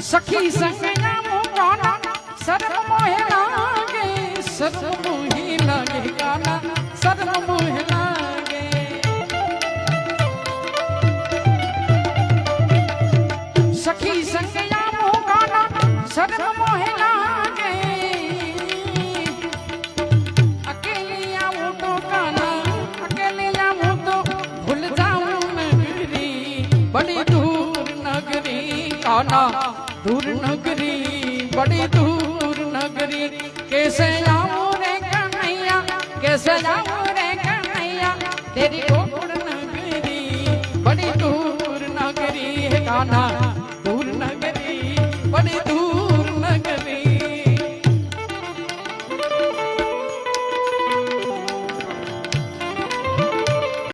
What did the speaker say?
सखी संगया मुकाना सर्व मोहे लागे, सर्व मोहे लागे गाना सर्व मोहे लागे। सखी संगया मुकाना सर्व मोहे लागे, अकेले आऊं तो काना, अकेले आऊं तो भूल जाऊं नगरी, बड़ी दूर नगरी काना, दूर नगरी बड़ी दूर नगरी। कैसे जाऊं रे कन्हैया, कैसे जाऊं रे कन्हैया, तेरी गोकुल नगरी बड़ी दूर नगरी है कान्हा।